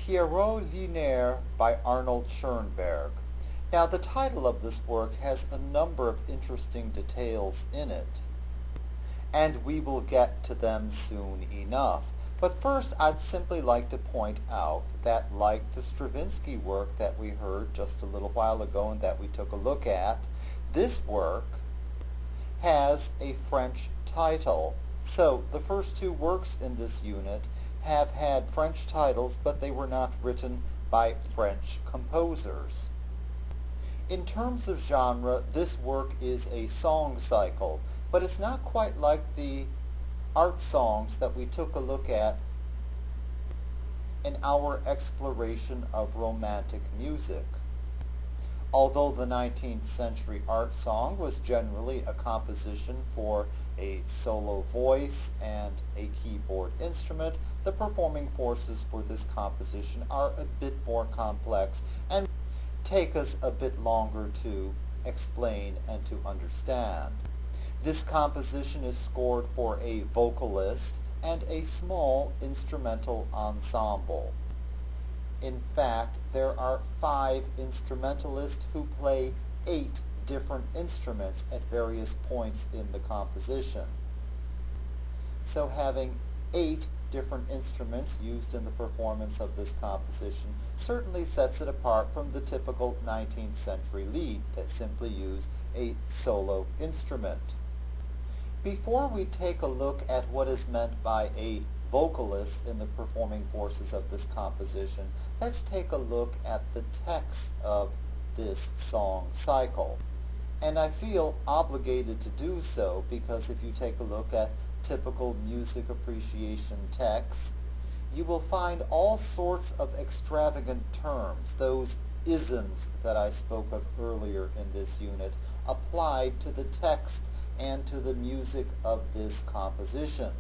Peritor Lanuria by Arnold Schoenberg. Now the title of this work has a number of interesting details in it, and we will get to them soon enough. But first I'd simply like to point out that, like the Stravinsky work that we heard just a little while ago and that we took a look at, this work has a French title. So the first two works in this unit have had French titles, but they were not written by French composers. In terms of genre, this work is a song cycle, but it's not quite like the art songs that we took a look at in our exploration of romantic music. Although the 19th century art song was generally a composition for a solo voice and a keyboard instrument, the performing forces for this composition are a bit more complex and take us a bit longer to explain and to understand. This composition is scored for a vocalist and a small instrumental ensemble. In fact, there are 5 instrumentalists who play 8 different instruments at various points in the composition. So having 8 different instruments used in the performance of this composition certainly sets it apart from the typical 19th century lied that simply use a solo instrument. Before we take a look at what is meant by a vocalist in the performing forces of this composition, let's take a look at the text of this song cycle. And I feel obligated to do so because if you take a look at typical music appreciation texts, you will find all sorts of extravagant terms, those isms that I spoke of earlier in this unit, applied to the text and to the music of this composition.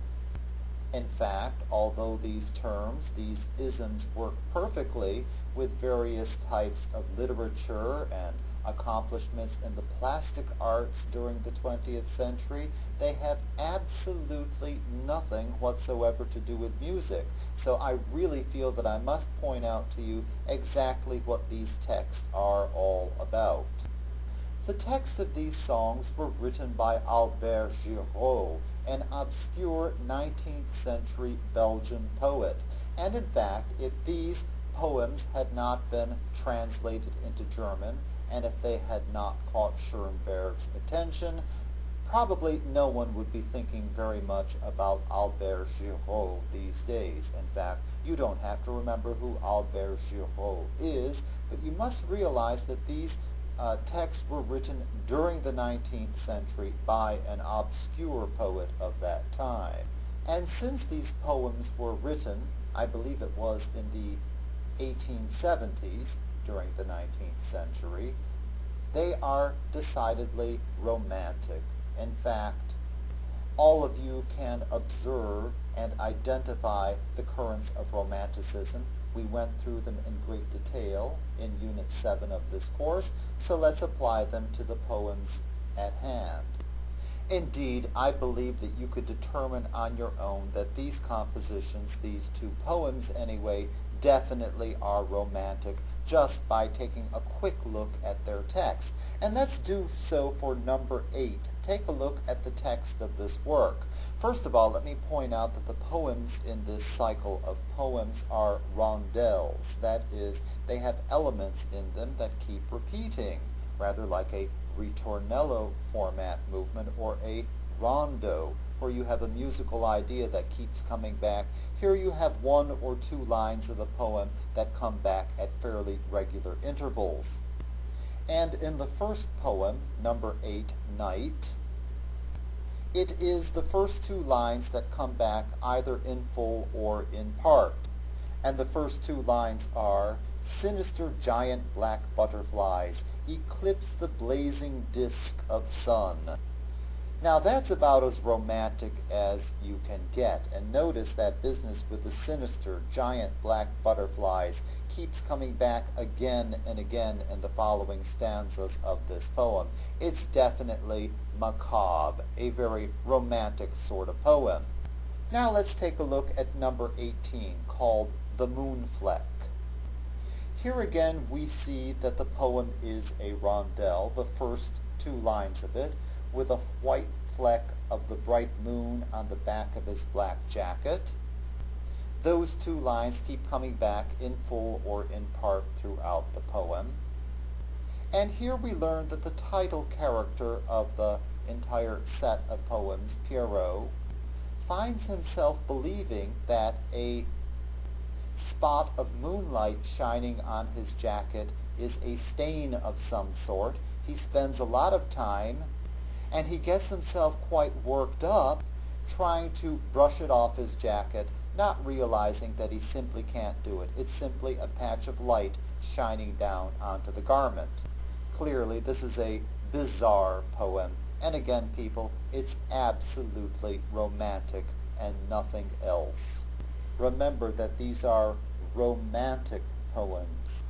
In fact, although these terms, these isms, work perfectly with various types of literature and accomplishments in the plastic arts during the 20th century, they have absolutely nothing whatsoever to do with music. So I really feel that I must point out to you exactly what these texts are all about. The texts of these songs were written by Albert Giraud, an obscure 19th century Belgian poet. And in fact, if these poems had not been translated into German, and if they had not caught Schoenberg's attention, probably no one would be thinking very much about Albert Giraud these days. In fact, you don't have to remember who Albert Giraud is, but you must realize that these texts were written during the 19th century by an obscure poet of that time. And since these poems were written, I believe it was in the 1870s, during the 19th century, they are decidedly romantic. In fact, all of you can observe and identify the currents of Romanticism. We went through them in great detail in Unit 7 of this course, so let's apply them to the poems at hand. Indeed, I believe that you could determine on your own that these compositions, these 2 poems anyway, definitely are romantic just by taking a quick look at their text. And let's do so for number 8. Take a look at the text of this work. First of all, let me point out that the poems in this cycle of poems are rondels. That is, they have elements in them that keep repeating, rather like a ritornello format movement or a rondo, where you have a musical idea that keeps coming back. Here you have 1 or 2 lines of the poem that come back at fairly regular intervals. And in the first poem, number 8, Night, it is the first 2 lines that come back either in full or in part. And the first 2 lines are, "Sinister giant black butterflies eclipse the blazing disk of sun." Now that's about as romantic as you can get, and notice that business with the sinister giant black butterflies keeps coming back again and again in the following stanzas of this poem. It's definitely macabre, a very romantic sort of poem. Now let's take a look at number 18, called The Moon Fleck. Here again we see that the poem is a rondel, the first two lines of it, with a white fleck of the bright moon on the back of his black jacket. Those two lines keep coming back in full or in part throughout the poem. And here we learn that the title character of the entire set of poems, Peritor, finds himself believing that a spot of moonlight shining on his jacket is a stain of some sort. He spends a lot of time, and he gets himself quite worked up trying to brush it off his jacket, not realizing that he simply can't do it. It's simply a patch of light shining down onto the garment. Clearly, this is a bizarre poem. And again, people, it's absolutely romantic and nothing else. Remember that these are romantic poems.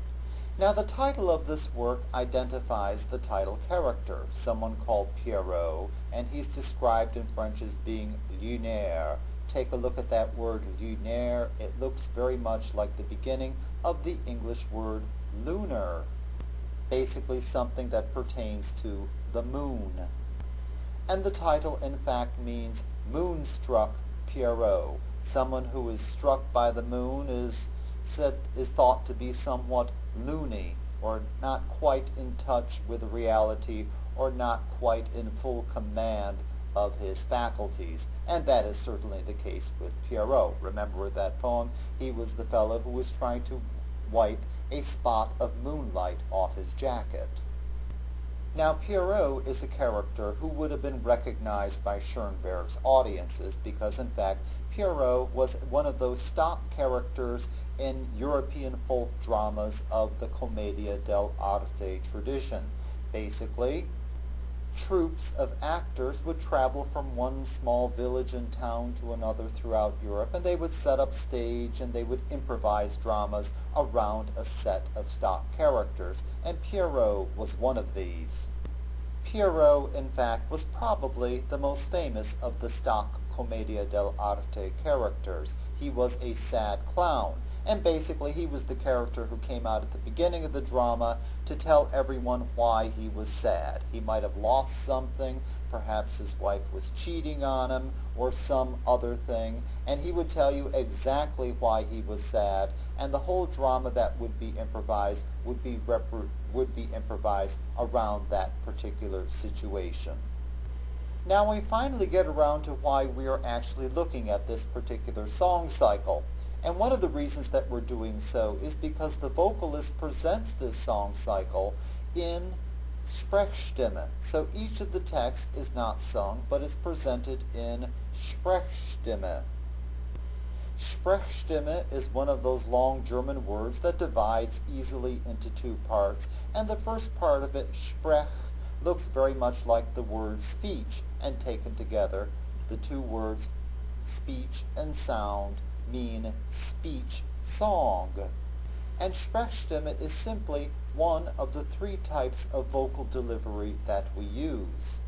Now, the title of this work identifies the title character, someone called Peritor, and he's described in French as being lunaire. Take a look at that word lunaire. It looks very much like the beginning of the English word lunar, basically something that pertains to the moon. And the title, in fact, means moonstruck Peritor. Someone who is struck by the moon is thought to be somewhat loony, or not quite in touch with reality, or not quite in full command of his faculties. And that is certainly the case with Peritor. Remember with that poem, he was the fellow who was trying to wipe a spot of moonlight off his jacket. Now, Peritor is a character who would have been recognized by Schoenberg's audiences because, in fact, Peritor was one of those stock characters in European folk dramas of the Commedia dell'arte tradition. Basically, troops of actors would travel from one small village and town to another throughout Europe, and they would set up stage and they would improvise dramas around a set of stock characters, and Peritor was one of these. Peritor, in fact, was probably the most famous of the stock Commedia dell'arte characters. He was a sad clown, and basically he was the character who came out at the beginning of the drama to tell everyone why he was sad. He might have lost something, perhaps his wife was cheating on him, or some other thing, and he would tell you exactly why he was sad, and the whole drama that would be improvised would be improvised around that particular situation. Now we finally get around to why we are actually looking at this particular song cycle. And one of the reasons that we're doing so is because the vocalist presents this song cycle in Sprechstimme. So each of the texts is not sung, but is presented in Sprechstimme. Sprechstimme is one of those long German words that divides easily into two parts, and the first part of it, Sprech, looks very much like the word speech, and taken together, the two words speech and sound mean speech song. And Sprechstimme is simply one of the three types of vocal delivery that we use.